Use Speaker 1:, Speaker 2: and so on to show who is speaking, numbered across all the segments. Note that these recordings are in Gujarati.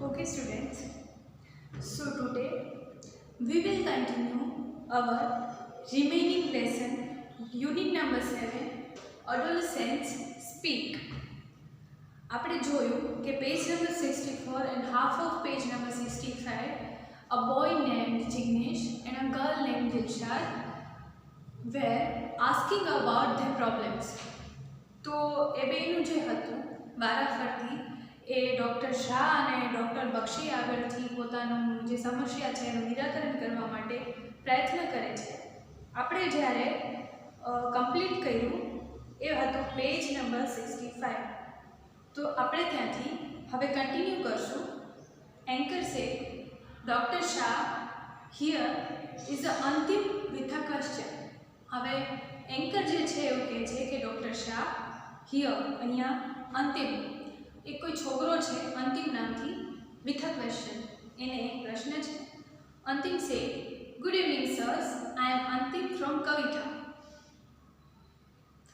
Speaker 1: Okay, students. So today we will continue our remaining lesson, unit number 7, Adolescents Speak. આપણે જોયું કે page number 64 and half of page number 65, a boy named Jignesh and a girl named Dilshad were asking about their problems. તો એ બેનું જે હતું વારાફરતી એ ડૉક્ટર શાહ અને ડૉક્ટર બક્ષી આગળથી પોતાનું જે સમસ્યા છે એનું નિરાકરણ કરવા માટે પ્રયત્ન કરે છે. આપણે જ્યારે કમ્પ્લીટ કર્યું એ હતું પેજ નંબર 65. તો આપણે ત્યાંથી હવે કન્ટિન્યુ કરશું. એન્કર સે doctor Shah here is a અંતિમ વિથ અ ક્વેશ્ચન. હવે એન્કર જે છે એવું કહે છે કે ડૉક્ટર શાહ હિયર અહીંયા અંતિમ એક કોઈ છોકરો છે અંતિમ નામથી વિથ અ ક્વેશ્ચન, એને એક પ્રશ્ન છે. અંતિમ સે ગુડ ઇવનિંગ સર્સ, આઈ એમ અંતિમ ફ્રોમ કવિતા.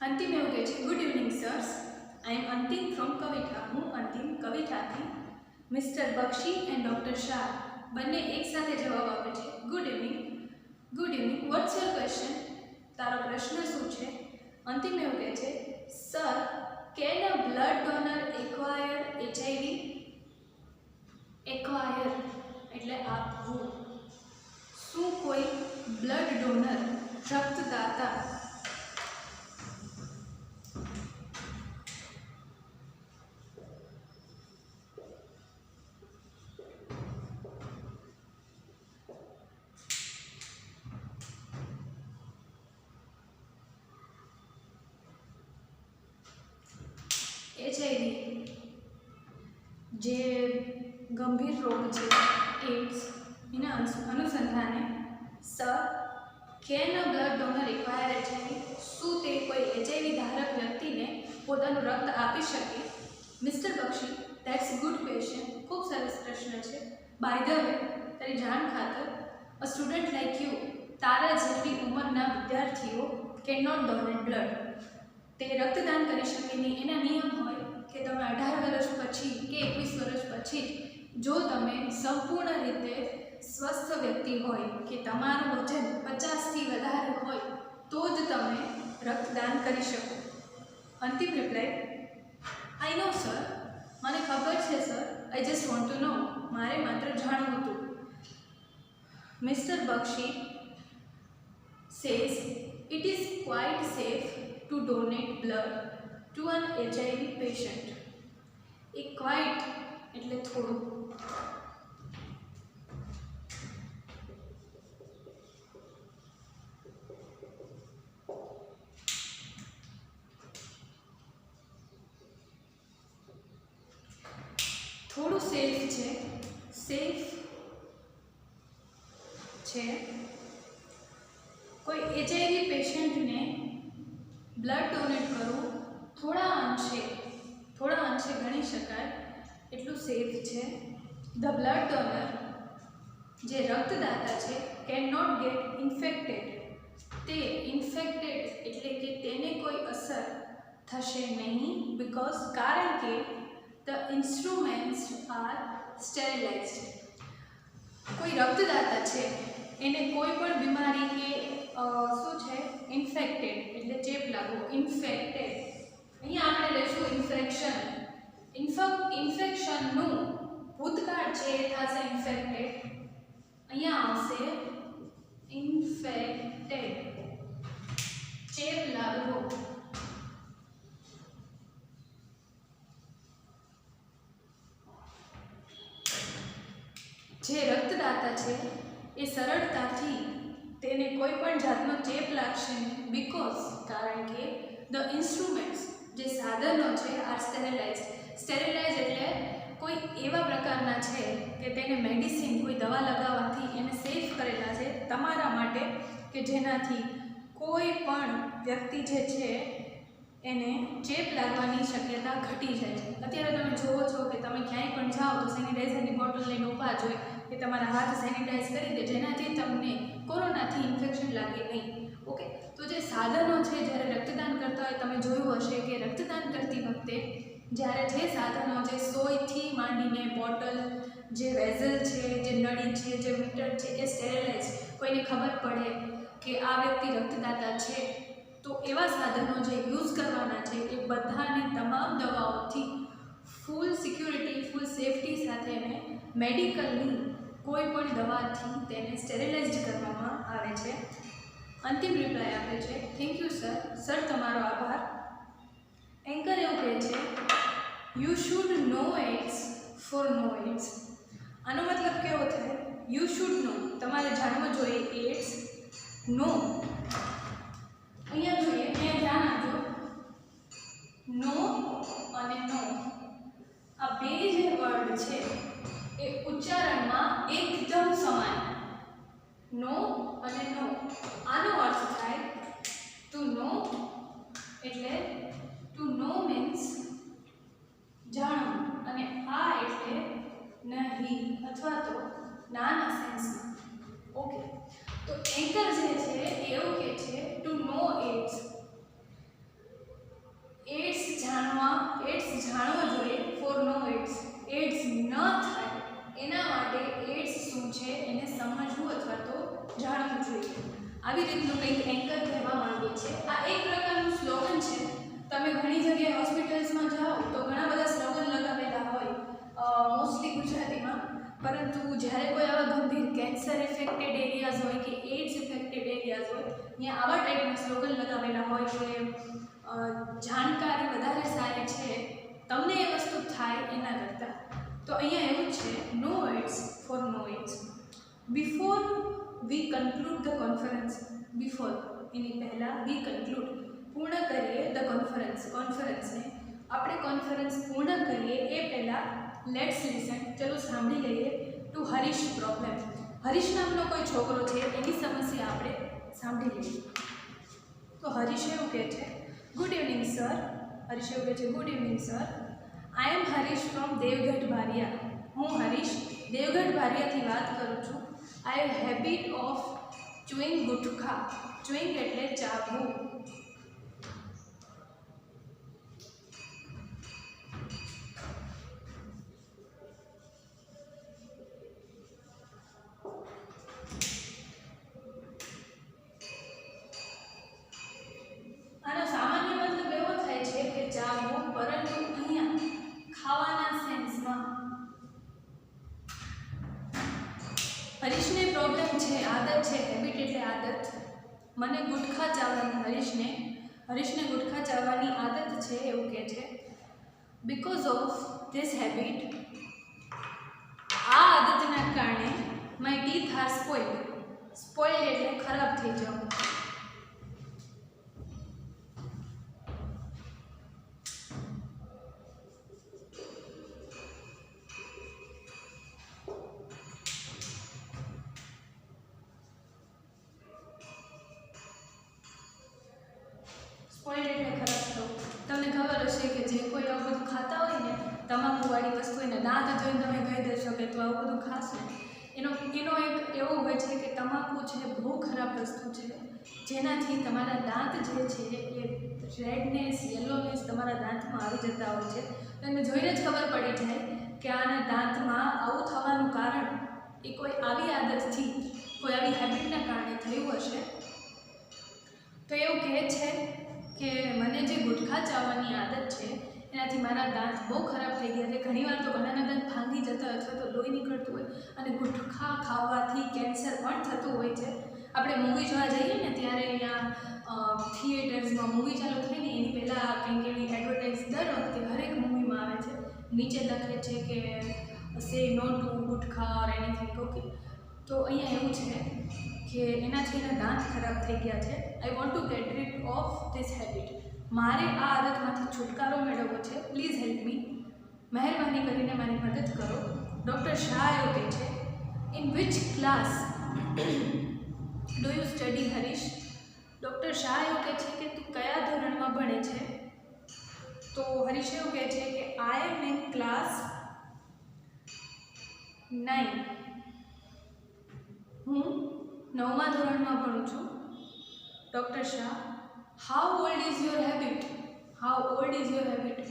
Speaker 1: અંતિમ એવું કહે છે ગુડ ઇવનિંગ સર્સ, આઈ એમ અંતિમ ફ્રોમ કવિતા, હું અંતિમ કવિતાથી. Mister Bakshi and doctor Shah બંને એકસાથે જવાબ આપે છે good evening. Good evening, what's your question? તારો પ્રશ્ન શું છે? અંતિમ એવું કહે છે sir, can a blood donor acquire HIV? Acquire એટલે આપવું. શું કોઈ બ્લડ ડોનર રક્તદાતા HIV જે ગંભીર રોગ છે એડ્સ એના અનુસંધાને sir can a blood donor require HIV? શું તે કોઈ HIV ધારક વ્યક્તિને પોતાનું રક્ત આપી શકે? Mister Bakshi, that's good question. ખૂબ સરસ પ્રશ્ન છે. બાય ધ વે, તારી જાણ ખાતર, અ સ્ટુડન્ટ લાઈક યુ, તારા જેટલી ઉંમરના વિદ્યાર્થીઓ કેન નોટ ડોનેટ બ્લડ. તે રક્તદાન કરી શકે નહીં. એના નિયમ હોય કે તમે 18 વર્ષ પછી કે 21 વર્ષ પછી જો તમે સંપૂર્ણ રીતે સ્વસ્થ વ્યક્તિ હોય કે તમારું વજન 50થી વધારે હોય તો જ તમે રક્તદાન કરી શકો. અંતિમ રિપ્લાય આઈ નો સર, મને ખબર છે sir, I just want to know, મારે માત્ર જાણવું હતું. Mister Bakshi says it is quite safe to donate blood to an HIV patient. એ ક્વાઇટ એટલે થોડું. થોડું સેફ છે, સેફ છે. કોઈ HIV પેશન્ટને બ્લડ ડોનેટ કરવું થોડા અંશે ગણી શકાય એટલું સેફ છે. ધ બ્લડ ડોનર જે રક્તદાતા છે કેન નોટ ગેટ ઇન્ફેક્ટેડ. તે ઇન્ફેક્ટેડ એટલે કે તેને કોઈ અસર થશે નહીં. બિકોઝ કારણ કે ધ ઇન્સ્ટ્રુમેન્ટ્સ આર સ્ટેરિલાઇઝડ. કોઈ રક્તદાતા છે એને કોઈ પણ બીમારી કે શું છે ઇન્ફેક્ટેડ એટલે ચેપ લાગવો. ઇન્ફેક્ટેડ અહીંયા આપણે લઈશું ઇન્ફેક્શન. ઇન્ફેક્શનનું ભૂતકાળ છે એ થશે ઇન્ફેક્ટેડ. અહીંયા આવશે ઇન્ફેક્ટેડ, ચેપ લાગવો. જે રક્તદાતા છે એ સરળતાથી તેને કોઈ પણ જાતનો ચેપ લાગશે નહીં. બિકોઝ કારણ કે ધ ઇન્સ્ટ્રુમેન્ટ્સ જે સાધનો છે આર સ્ટેરિલાઇઝડ. સ્ટેરિલાઇઝ એટલે કોઈ એવા પ્રકારના છે કે તેને મેડિસિન કોઈ દવા લગાવવાથી એને સેફ કરેલા છે તમારા માટે કે જેનાથી કોઈ પણ વ્યક્તિ જે છે એને ચેપ લાગવાની શક્યતા ઘટી જાય છે. અત્યારે તમે જુઓ છો કે તમે ક્યાંય પણ જાઓ તો સેનિટાઈઝરની બોટલ લઈને ઊભા જ હોય કે તમારા હાથ સેનિટાઈઝ કરી દે જેનાથી તમને કોરોનાથી ઇન્ફેક્શન લાગે નહીં. ઓકે, તો જે સાધનો છે જ્યારે રક્તદાન કરતા હોય તમે જોયું હશે કે રક્તદાન કરતી વખતે જ્યારે જે સાધનો જે સોયથી માંડીને બોટલ, જે વેઝલ છે, જે નળી છે, જે મીટર છે એ સ્ટેરિલાઇઝ, કોઈને ખબર પડે કે આ વ્યક્તિ રક્તદાતા છે તો એવા સાધનો જે યુઝ કરવાના છે એ બધાને તમામ દવાઓથી ફૂલ સિક્યુરિટી, ફૂલ સેફટી સાથે એને મેડિકલની કોઈ પણ દવાથી તેને સ્ટેરિલાઇઝડ કરવામાં આવે છે. અંતિમ રિપ્લાય આપે છે, થેન્ક યુ સર. સર તમારો આભાર. એન્કર એવું કહે છે, you should know ads for no ads. આનો મતલબ કેવો થાય? યુ શુડ નો, તમારે જાણવું જોઈએ એડ્સ. નો, અહીંયા જોઈએ, અહીંયા ધ્યાન આપજો, નો અને નો આ બે જે વર્ડ છે એ ઉચ્ચારણમાં એકદમ સમાન. નો અને નો, આનો અર્થ થાય ટુ નો, એટલે ટુ નો મીન્સ જાણવું, અને આ એટલે નહીં અથવા તો નાના સેન્સમાં. ઓકે, તો એન્કર જે છે એવું કહે છે ટુ નો એડ્સ. એડ્સ જાણવા જોઈએ, ફોર નો એડ્સ. એડ્સ ન થાય એના માટે એડ્સ શું છે એને સમજવું અથવા તો જાણવું જોઈએ. આવી રીતનું કંઈક એન્કર કહેવા માંગે છે. આ એક પ્રકારનું સ્લોગન છે. તમે ઘણી જગ્યાએ હોસ્પિટલ્સમાં જાઓ તો ઘણા બધા સ્લોગન લગાવેલા હોય મોસ્ટલી ગુજરાતીમાં, પરંતુ જ્યારે કોઈ આવા ગંભીર કેન્સર ઇફેક્ટેડ એરિયાઝ હોય કે એડ્સ ઇફેક્ટેડ એરિયાઝ હોય ત્યાં આવા ટાઈપના સ્લોગન લગાવેલા હોય કે જાણકારી વધારે સારી છે તમને એ વસ્તુ થાય એના કરતાં. તો અહીંયા એવું છે, no ads for no AIDS. Before we conclude the conference, before any પહેલાં, વી કન્ક્લુડ પૂર્ણ કરીએ ધ કોન્ફરન્સને, આપણે કોન્ફરન્સ પૂર્ણ કરીએ એ પહેલાં લેટ્સ લિસન, ચલો સાંભળી લઈએ ટુ હરીશ પ્રોબ્લેમ. હરીશ નામનો કોઈ છોકરો છે એની સમસ્યા આપણે સાંભળી લઈએ. તો હરીશ એવું કહે છે, ગુડ ઇવનિંગ સર. હરીશ એવું કહે છે, good evening sir. I am Harish from Devgadh Baria. હું હરીશ દેવગઢ બારિયાથી વાત કરું છું. આઈ હેબિટ ઓફ ચુઈંગ ગુટખા. ચુઈંગ એટલે ચાવવું. આનો સામાન્ય મતલબ એવો થાય છે કે ચાવવું, પરંતુ અહીંયા ખાવાના સેન્સમાં. હરીશને પ્રોબ્લેમ છે, આદત છે, હેબિટ એટલે આદત. મને ગુટખા ચાવવાની, હરીશને ગુટખા ચાવવાની આદત છે એવું કહે છે. બીકોઝ ઓફ ધીસ હેબિટ, આ આદતના કારણે માય ટીથ આર સ્પોઇલ્ડ. સ્પોઇલ્ડ એટલે ખરાબ થઈ જવું. સ્પોઇલ્ડ એટલે ખરાબ થવું. તમને ખબર હશે કે જે કોઈ આવું બધું ખાતા હોય ને, તમાકુવાળી વસ્તુ, એના દાંત જોઈને તમે કહી દેશો કે તું આવું બધું ખાશ ને. એનો એક એવો હોય છે કે તમાકુ છે બહુ ખરાબ વસ્તુ છે, જેનાથી તમારા દાંત જે છે એ રેડનેસ, યલોનેસ તમારા દાંતમાં આવી જતા હોય છે. તમને જોઈને જ ખબર પડી જાય કે આના દાંતમાં આવું થવાનું કારણ એ કોઈ આવી આદતથી, કોઈ આવી હેબિટના કારણે થયું હશે. તો એવું કહે છે કે મને જે ગુટખા ચાવવાની આદત છે એનાથી મારા દાંત બહુ ખરાબ થઈ ગયા છે. ઘણીવાર તો ઘણાના દાંત ભાંગી જતા હોય અથવા તો લોહી નીકળતું હોય, અને ગુટખા ખાવાથી કેન્સર પણ થતું હોય છે. આપણે મૂવી જોવા જઈએ ને ત્યારે અહીંયા થિયેટર્સમાં મૂવી ચાલુ થાય ને એની પહેલાં કંઈક એવી એડવર્ટાઇઝ દર વખતે હરેક મૂવીમાં આવે છે. નીચે લખે છે કે say no to gutkha or anything. Okay, તો અહીંયા એવું છે કે એનાથી એના દાંત ખરાબ થઈ ગયા છે. I want to get rid of this habit. મારે આ આદતમાંથી છુટકારો મેળવવો છે. Please help me. મહેરબાની કરીને મારી મદદ કરો. ડૉક્ટર શાહ એવું કહે છે, in which class do you study Harish? Doctor Shah એવું કહે છે કે તું કયા ધોરણમાં ભણે છે? તો હરીશ એવું કહે છે કે આઈ એમ ઇન ક્લાસ 9. હું 9મા ધોરણમાં ભણું છું. Doctor Shah, how old is your habit? How old is your habit?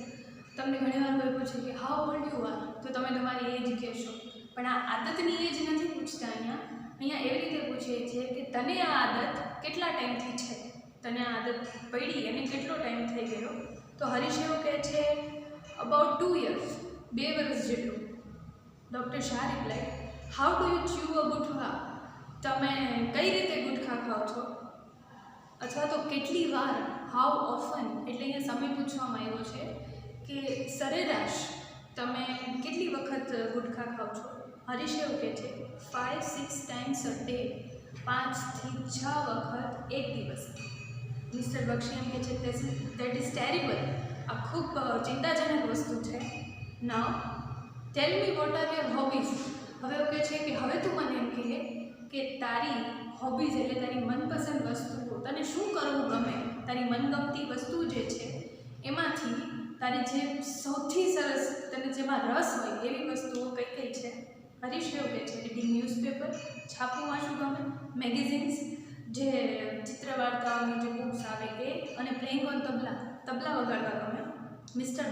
Speaker 1: તમને ઘણીવાર કોઈ પૂછે કે હાઉ ઓલ્ડ યુ આર, તો તમે તમારી એજ કહેશો, પણ આ આદતની એજ નથી પૂછતા. અહીંયા એવી રીતે પૂછે છે કે તને આ આદત કેટલા ટાઈમથી છે, તને આ આદત પડી અને કેટલો ટાઈમ થઈ ગયો. તો હરીશ એવું કહે છે અબાઉટ 2 years, 2 વર્ષ જેટલું. Doctor Shah reply, how do you chew a gutkha, તમે કઈ રીતે ગુટખા ખાઓ છો, અથવા તો કેટલી વાર, હાઉ ઓફન, એટલે અહીંયા સમય પૂછવામાં આવ્યો છે કે સરેરાશ તમે કેટલી વખત ગુટખા ખાઓ છો. હરીશ એવું કહે છે 5-6 times a day, 5 થી 6 વખત એક દિવસ. મિસ્ટર બક્ષી એમ કહે છે દેટ ઇઝ ટેરિબલ, આ ખૂબ ચિંતાજનક વસ્તુ છે. Now tell me what are your hobbies, હવે એવું કહે છે કે હવે તું મને એમ કહે કે તારી હોબીઝ એટલે તારી મનપસંદ વસ્તુઓ, તને શું કરવું ગમે, તારી મનગમતી વસ્તુ જે છે એમાંથી તારી જે સૌથી સરસ, તને જેમાં રસ હોય એવી વસ્તુઓ કઈ કઈ છે. હરીશ એવું કહે છે રીડિંગ ન્યૂઝપેપર, છાપવું વાંચવું ગમે, મેગેઝિન્સ, જે ચિત્ર વાર્તાઓની જે બુક્સ આવે એ, અને પ્લેઇંગ ઓન તબલા, તબલા વગાડવા ગમે. મિસ્ટર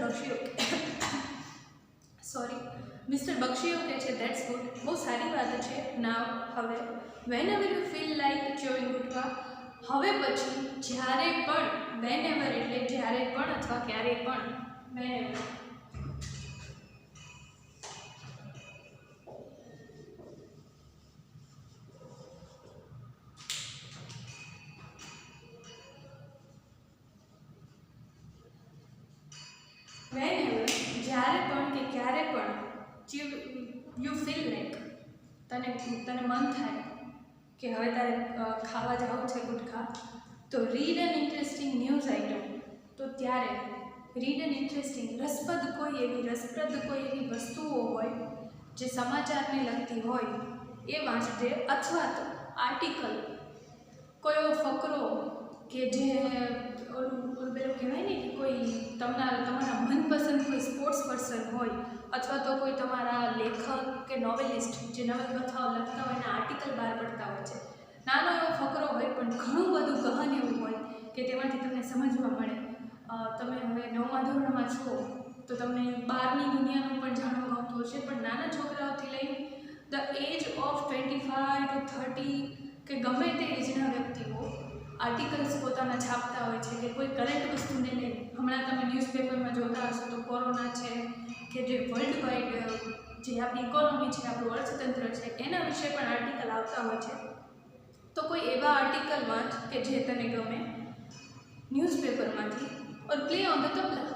Speaker 1: બક્ષીઓ કહે છે ધેટ્સ ગુડ, બહુ સારી વાત છે. નાવ હવે whenever you feel like chewing gutkha, હવે પછી જ્યારે પણ, વેન એવર એટલે જ્યારે પણ અથવા ક્યારે પણ, વેન એવર. વેન એવર જ્યારે પણ કે ક્યારે પણ, યુ ફીલ લાઈક, તને મન થાય કે હવે તારે ખાવા જવું છે ગુટખા, તો read an interesting news item, તો ત્યારે રીડ એન ઇન્ટરેસ્ટિંગ, રસપ્રદ કોઈ એવી વસ્તુઓ હોય જે સમાચારને લગતી હોય એ વાંચજે, અથવા તો આર્ટિકલ, કોઈ એવો ફકરો કે જે ઓલું પેલું કહેવાય ને કે કોઈ તમારા મનપસંદ કોઈ સ્પોર્ટ્સ પર્સન હોય, અથવા તો કોઈ તમારા લેખક કે નોવેલિસ્ટ જે નવલકથાઓ લખતા હોય એના આર્ટિકલ બહાર પડતા હોય છે. નાનો એવો ફકરો હોય પણ ઘણું બધું ગહન એવું હોય કે તેમાંથી તમને સમજવા મળે. તમે હવે 9મા ધોરણમાં છો તો તમને બહારની દુનિયાનું પણ જાણવું ગમતું હશે, પણ નાના છોકરાઓથી લઈને ધ એજ ઓફ 25 to 30 કે ગમે તે એજના વ્યક્તિઓ આર્ટિકલ્સ પોતાના છાપતા હોય છે કે કોઈ કરંટ વસ્તુને લઈને. હમણાં તમે ન્યૂઝપેપરમાં જોતા હશો તો કોરોના છે કે જે વર્લ્ડ વાઇડ જે આપણી ઇકોનોમી છે, આપણું અર્થતંત્ર છે, એના વિશે પણ આર્ટિકલ આવતા હોય છે. તો કોઈ એવા આર્ટિકલ વાંચ કે જે તને ગમે ન્યૂઝપેપરમાંથી, ઓર પ્લે ઓન ધ તબલા,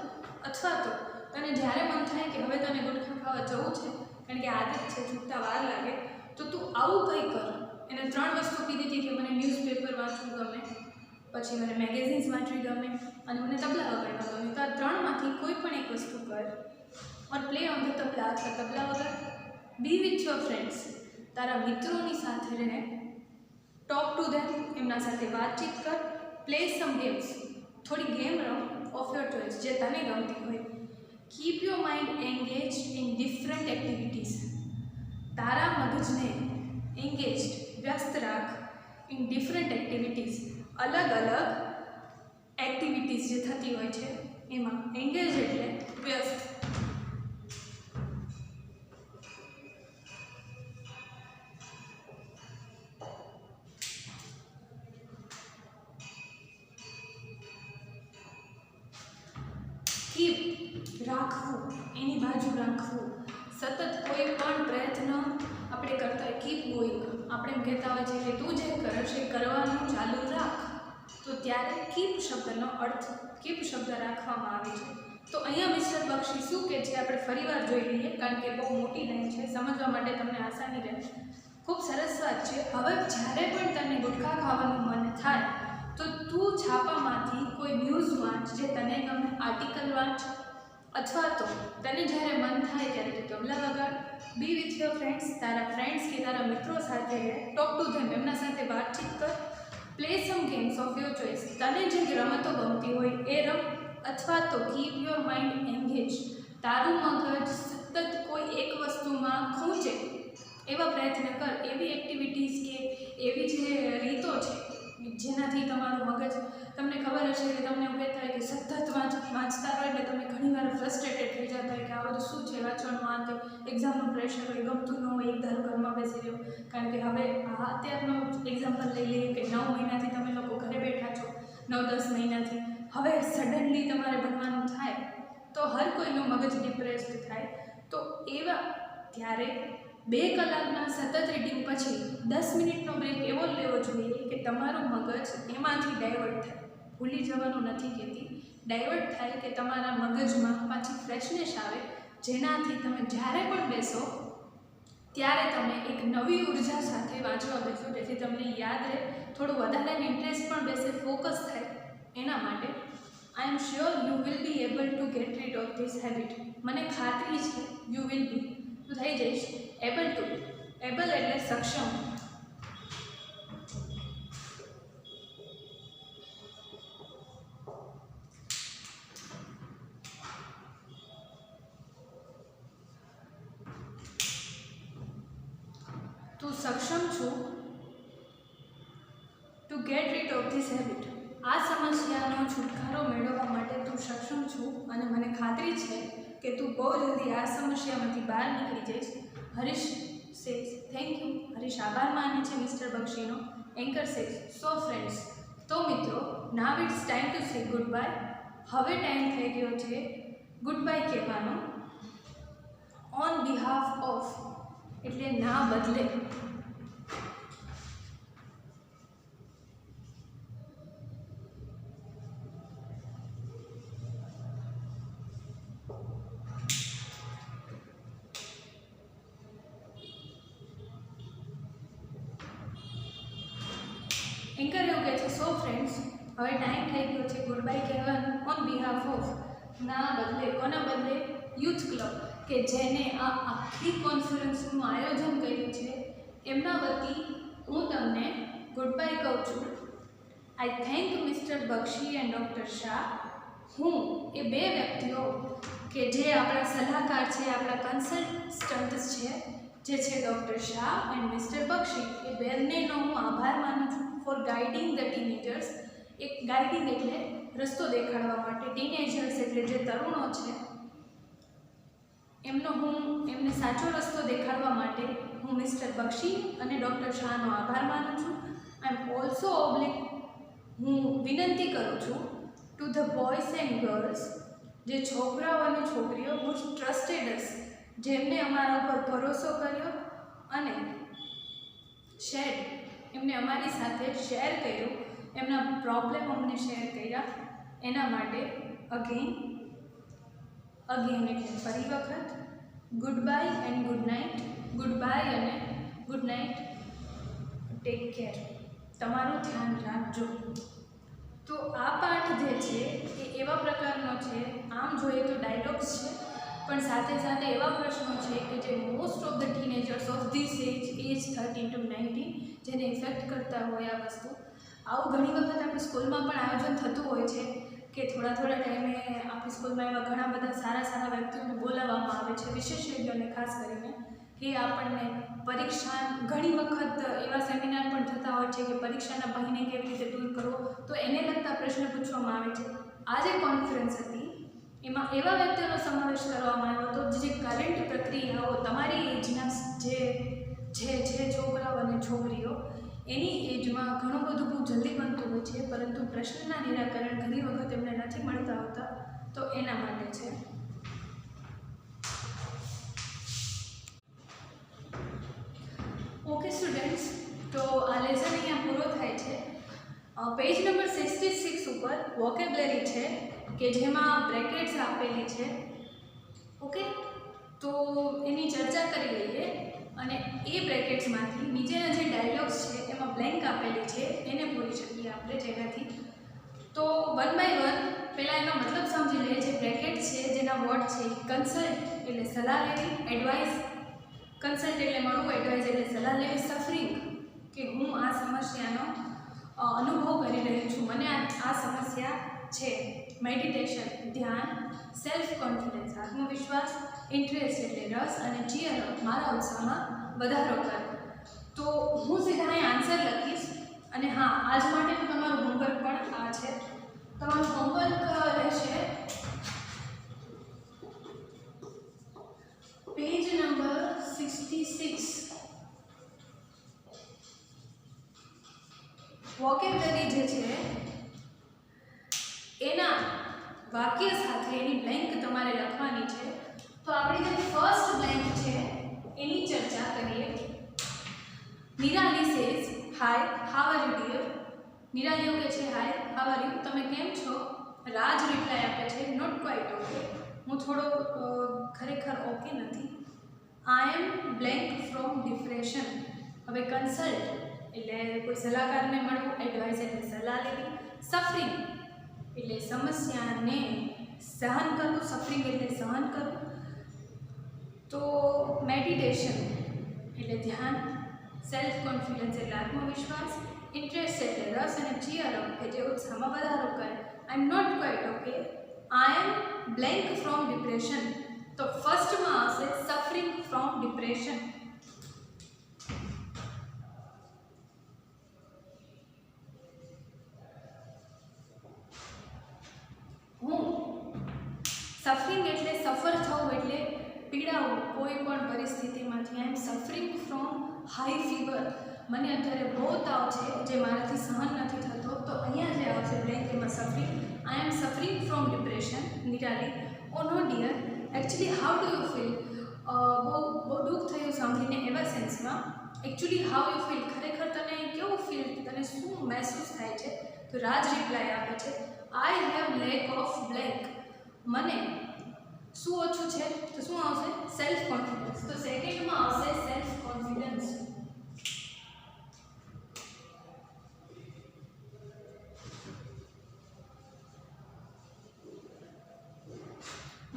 Speaker 1: અથવા તો તને જ્યારે મન થાય કે હવે તને ગુટખા ખાવા જવું છે, કારણ કે આદત છે, છૂટતા વાર લાગે, તો તું આવું કંઈ કર. એને 3 વસ્તુ કીધી હતી કે મને ન્યૂઝપેપર વાંચવું ગમે, પછી મને મેગેઝિન્સ વાંચવી ગમે, અને મને તબલા વગાડવા ગમે. તો આ 3માંથી કોઈ પણ એક વસ્તુ કર. ઓર પ્લે ઓન ધ તબલા, અથવા તબલા વગાડ. બી વિથ યોર ફ્રેન્ડ્સ, તારા મિત્રોની સાથે રહે. ટોક ટુ ધેમ, એમના સાથે વાતચીત કર. પ્લે સમ ગેમ્સ, થોડી ગેમ રમ ઓફ યોર ચોઇસ, જે તને ગમતી હોય. Keep your mind engaged in different activities, તારા મગજને એન્ગેજ્ડ, વ્યસ્ત રાખ, ઇન ડિફરન્ટ એક્ટિવિટીઝ, અલગ અલગ એક્ટિવિટીઝ જે થતી હોય છે એમાં. એન્ગેજ એટલે વ્યસ્ત. કીપ રાખવું, એની બાજુ રાખવું, સતત કોઈ પણ પ્રયત્ન આપણે કરતા હોય, કીપ ગોઈંગ. આપણે એમ કહેતા હોય છે કે તું જે કરશ એ કરવાનું ચાલુ રાખ, તો ત્યારે કીપ શબ્દનો અર્થ, કીપ શબ્દ રાખવામાં આવે છે. તો અહીંયા મિસ્ટર બક્ષી શું કહે છે આપણે ફરીવાર જોઈ લઈએ, કારણ કે બહુ મોટી લાઈન છે, સમજવા માટે તમને આસાની રહે. ખૂબ સરસ વાત છે. હવે જ્યારે પણ તને ગુટખા ખાવાનું મન થાય તો તું છાપામાંથી કોઈ ન્યૂઝ વાંચ જે તને ગમે, આર્ટિકલ વાંચ, અથવા તો તને જ્યારે મન થાય ત્યારે તું તબલા વગાડ. બી વિથ યોર ફ્રેન્ડ્સ, તારા ફ્રેન્ડ્સ કે તારા મિત્રો સાથે રહે. ટોક ટુ ધેમ, એમના સાથે વાતચીત કર. Play some games of your choice, તને જે રમતો ગમતી હોય એ રમ. અથવા તો કીપ યોર માઇન્ડ એન્ગેજ, તારું મગજ સતત કોઈ એક વસ્તુમાં ખૂંચે એવા પ્રયત્ન કર. એવી એક્ટિવિટીઝ કે એવી જે રીતો છે જેનાથી તમારું મગજ, તમને ખબર હશે કે તમને એવું કહેતા હોય કે સતત વાંચતા રહો એટલે તમે ઘણીવાર ફ્રસ્ટ્રેટેડ આ કે એક્ઝામનું પ્રેશર હોય, ગમતું ન હોય, એક ધારો ઘરમાં બેસી રહ્યો. કારણ કે હવે અત્યારનો એક્ઝામ્પલ લઈ લઈએ કે 9 મહિનાથી તમે લોકો ઘરે બેઠા છો, 9-10 મહિનાથી. હવે સડનલી તમારે ભણવાનું થાય તો હર કોઈનું મગજ ડિપ્રેસ્ડ થાય. તો એવા ત્યારે 2 કલાકના સતત રીડિંગ પછી 10 મિનિટનો બ્રેક એવો લેવો જોઈએ કે તમારું મગજ એમાંથી ડાયવર્ટ થાય. ભૂલી જવાનું નથી કહેતી, ડાયવર્ટ થાય કે તમારા મગજમાં પાછી ફ્રેશનેસ આવે, જેનાથી તમે જ્યારે પણ બેસો ત્યારે તમે એક નવી ઉર્જા સાથે વાંચવા બેસો, જેથી તમને યાદ રહે, થોડું વધારે ઇન્ટરેસ્ટ પણ બેસે, ફોકસ થાય. એના માટે I am sure you will be able to get rid of this habit. મને ખાતરી છે યુ વિલ બી, તું થઈ જઈશ એબલ ટુ. એબલ એટલે સક્ષમ. તું સક્ષમ છું two get rid of this habit. આ સમસ્યાનો છુટકારો મેળવવા માટે તું સક્ષમ છું અને મને ખાતરી છે કે તું બહુ જલ્દી આ સમસ્યામાંથી બહાર નીકળી જઈશ. Harish says thank you. Harish આભાર માને છે મિસ્ટર બક્ષીનો. Anchor says so friends. તો મિત્રો, now it's time to say good bye. હવે ટાઈમ થઈ ગયો છે ગુડ બાય કહેવાનો. ઓન બિહાફ ઓફ એટલે ના બદલે. એન્કર એવું કહે છે સો ફ્રેન્ડ્સ, હવે ટાઈમ થઈ ગયો છે ગુડ બાય કહેવાનું. ઓન બિહાફ ઓફ ના બદલે. કોના બદલે? યુથ ક્લબ, કે જેને આ આખી કોન્ફરન્સનું આયોજન કર્યું છે એમના વતી હું તમને ગુડ બાય કહું છું. આઈ thank mister Bakshi and doctor Shah. હું એ 2 વ્યક્તિઓ કે જે આપણા સલાહકાર છે, આપણા કન્સલ્ટન્ટ્સ છે, જે છે ડૉક્ટર શાહ એન્ડ મિસ્ટર બક્ષી, એ બંનેનો હું આભાર માનું છું ફોર ગાઈડિંગ ધ ટીનેજર્સ. એક ગાઈડિંગ એટલે રસ્તો દેખાડવા માટે, ટીનેજર્સ એટલે જે તરુણો છે એમને સાચો રસ્તો દેખાડવા માટે હું મિસ્ટર બક્ષી અને ડૉક્ટર શાહનો આભાર માનું છું. આઈ એમ ઓલ્સો હું વિનંતી કરું છું to the boys and girls, જે છોકરાઓ અને છોકરીઓ હુ ટ્રસ્ટેડ અસ, જેમને અમારા ઉપર ભરોસો કર્યો અને એમને અમારી સાથે શેર કર્યું, એમના પ્રોબ્લેમ અમને શેર કર્યા. એના માટે અગેન એટલે ફરી વખત good bye and good night. Good bye અને ગુડ નાઇટ. Take care. તમારું ધ્યાન રાખજો. તો આ પાઠ જે છે એ એવા પ્રકારનો છે, આમ જોઈએ તો ડાયલોગ્સ છે, પણ સાથે સાથે એવા પ્રશ્નો છે કે જે most of the teenagers of this age 13 to 19 જેને ઇફેક્ટ કરતા હોય આ વસ્તુ. આવું ઘણી વખત આપણી સ્કૂલમાં પણ આયોજન થતું હોય છે કે થોડા ટાઈમે આપણી સ્કૂલમાં એવા ઘણા બધા સારા વ્યક્તિઓને બોલાવવામાં આવે છે, વિશેષજ્ઞોને ખાસ કરીને, કે આપણને પરીક્ષા, ઘણી વખત એવા સેમિનાર પણ થતા હોય છે કે પરીક્ષાના ભયને કેવી રીતે દૂર કરવો, તો એને લગતા પ્રશ્ન પૂછવામાં આવે છે. આ જે કોન્ફરન્સ હતી એમાં એવા વ્યક્તિઓનો સમાવેશ કરવામાં આવ્યો હતો જે કરંટ પ્રક્રિયાઓ તમારી એજના જે છોકરાઓ અને છોકરીઓ એની એજમાં ઘણું બધું બહુ જલ્દી બનતું હોય છે, પરંતુ પ્રશ્નના નિરાકરણ ઘણી વખત એમને નથી મળતા હોતા, તો એના માટે છે. ઓકે સ્ટુડન્ટ્સ, તો આ લેસન અહીંયા પૂરો થાય છે. પેજ નંબર 66 ઉપર વોકેબ્યુલરી છે કે જેમાં બ્રેકેટ્સ આપેલી છે. ઓકે, તો એની ચર્ચા કરી લઈએ અને એ બ્રેકેટ્સમાંથી નીચેના જે ડાયલોગ્સ છે એમાં બ્લેન્ક આપેલી છે એને પૂરી શકીએ આપણે જેનાથી. તો 1 by 1 પહેલાં એનો મતલબ સમજી લઈએ. જે બ્રેકેટ છે જેના વર્ડ છે કન્સલ્ટ એટલે સલાહ લેવી, એડવાઇસ કન્સલ્ટ એટલે મળવું, એડવાઇસ એટલે સલાહ લેવી, સફરિંગ કે હું આ સમસ્યાનો અનુભવ કરી રહી છું, મને આ સમસ્યા છે, મેડિટેશન ધ્યાન, સેલ્ફ કોન્ફિડન્સ આત્મવિશ્વાસ, ઇન્ટરેસ્ટ એટલે રસ, અને ચીયર અપ મારા ઉત્સાહમાં વધારો કરે. તો હું સીધા અહીં આન્સર લખીશ. અને હા, આજ માટેનું તમારું હોમવર્ક પણ આ છે. તમારું હોમવર્ક રહેશે પેજ 6 વોકેબ્યુલરી જે છે એના વાક્ય સાથે એની બ્લેન્ક તમારે લખવાની છે. તો આપણી જે ફર્સ્ટ બ્લેન્ક છે એની ચર્ચા કરીએ. Nirali says hi how are you dear. Nirali એવું કહે છે હાય હાઉ આર યુ, તમે કેમ છો. રાજ રિપ્લાય આપે છે નોટ ક્વાઇટ ઓકે, હું થોડો ખરેખર ઓકે નથી. આઈ એમ બ્લેન્ક ફ્રોમ ડિપ્રેશન. હવે કન્સલ્ટ એટલે કોઈ સલાહકારને મળવું, એડવાઇસ એટલે સલાહ લેવી, સફરિંગ એટલે સમસ્યાને સહન કરવું, સફરિંગ એટલે સહન કરવું. તો મેડિટેશન એટલે ધ્યાન, સેલ્ફ કોન્ફિડન્સ એટલે આત્મવિશ્વાસ, ઇન્ટરેસ્ટ એટલે રસ, અને ચીયર અપ કે જે ઉત્સાહમાં વધારો કરે. I am not quite okay, I am blank from depression. તો ફર્સ્ટમાં આવશે સફરિંગ ફ્રોમ ડિપ્રેશન. સફરિંગ એટલે સફર થવું એટલે પીડાવું કોઈ પણ પરિસ્થિતિમાંથી. આઈ am suffering from high fever. મને અત્યારે બહુ તાવ છે જે મારાથી સહન નથી થતો. તો અહીંયા જે આવશે બ્લેન્ક એમાં suffering. I am suffering from depression. Nirali oh no dear actually how do you feel. બહુ દુઃખ થયું સાંભળીને એવા સેન્સમાં. એકચ્યુઅલી હાઉ યુ ફીલ ખરેખર તને કેવું ફીલ, તને શું મહેસૂસ થાય છે. તો રાજ રિપ્લાય આપે છે આઈ હેવ લેક ઓફ બ્લેન્ક. મને શું ઓછું છે તો શું આવશે સેલ્ફ કોન્ફિડન્સ. તો સેકન્ડમાં આવશે સેલ્ફ કોન્ફિડન્સ.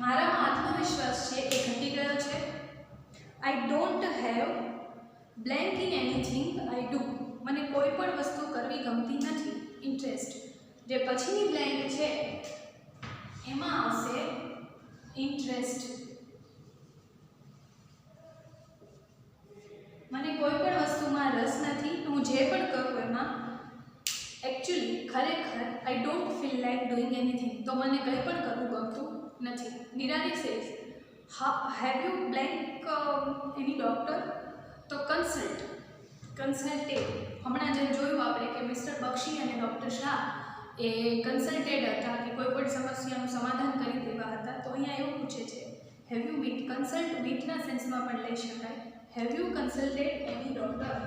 Speaker 1: મારામાં આત્મવિશ્વાસ છે એ ઘટી ગયો છે. આઈ don't have blank in anything I do. મને કોઈ પણ વસ્તુ કરવી ગમતી નથી. ઇન્ટરેસ્ટ જે પછીની બ્લેન્ક છે એમાં આવશે ઇન્ટરેસ્ટ. મને કોઈ પણ વસ્તુમાં રસ નથી. હું જે પણ કરું એમાં એકચ્યુઅલી ખરેખર આઈ don't feel like doing anything. તો મને કંઈ પણ કરવું ગમતું નથી. Nirali says have you blank any doctor. તો કન્સલ્ટેડ હમણાં જેમ જોયું આપણે કે મિસ્ટર બક્ષી અને ડૉક્ટર શાહ એ કન્સલ્ટેડ હતા કે કોઈ પણ સમસ્યાનું સમાધાન કરી દેવા હતા. તો અહીંયા એવું પૂછે છે હેવ યુ મીટ. કન્સલ્ટ મીટના સેન્સમાં પણ લઈ શકાય. Have you consulted any doctor.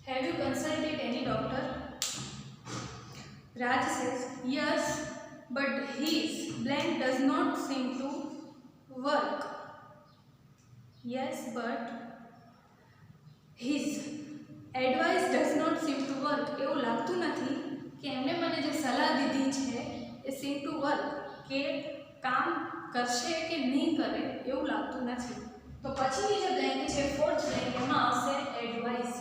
Speaker 1: Have you consulted any doctor. Raj says, yes, but his blank does not seem to work. Yes, but his advice does not seem to work. એવું લાગતું નથી કે એમણે મને જે સલાહ દીધી છે એ seem to work કે કામ કરશે કે નહીં કરે એવું લાગતું નથી. તો પછીની જે બ્લેન્ક છે ફોર્થ બ્લેન્ક એમાં આવશે advice.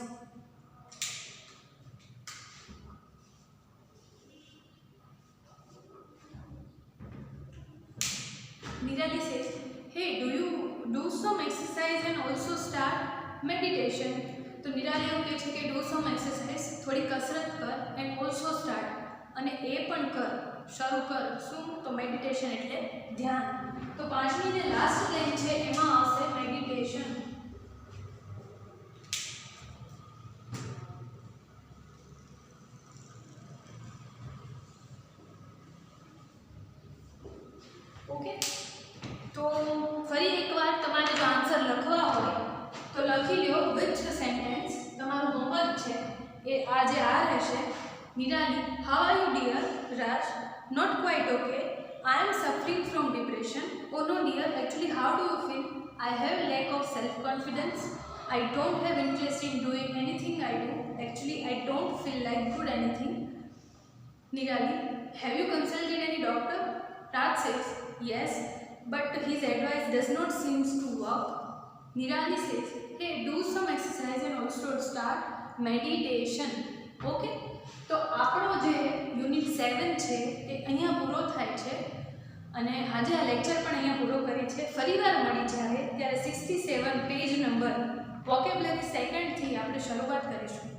Speaker 1: Nirali says, hey, do you do some exercise and also start meditation? તો નિરાલી એવું કહે છે કે do some exercise, થોડી કસરત કર, and also start, અને એ પણ કર, શરૂ કર. શું? તો મેડિટેશન એટલે ધ્યાન. તો પાંચમી ને લાસ્ટ લાઈન છે એમાં આવશે મેડિટેશન. ઓકે, તો ફરી એકવાર તમારે જો આન્સર લખવા હોય તો લખી લ્યો વિચ સેન્ટેન્સ. તમારું હોમવર્ક છે એ આજે આ રહેશે. Nirali how are you dear. Raj not quite okay, I am suffering from depression. Oh no dear actually how do you feel. I have lack of self confidence. I don't have interest in doing anything I do. Actually I don't feel like good anything. Nirali have you consulted any doctor. Raj says, yes, but his advice does not seem to work. Nirali says, hey, do some exercise and also start meditation. Okay? તો આપણો જે યુનિટ 7 છે એ અહીંયા પૂરો થાય છે અને આજે આ લેક્ચર પણ અહીંયા પૂરો કરી છે. ફરીવાર મળી જાય ત્યારે 67 પેજ નંબર વોકેબ્યુલરી સેકન્ડથી આપણે શરૂઆત કરીશું.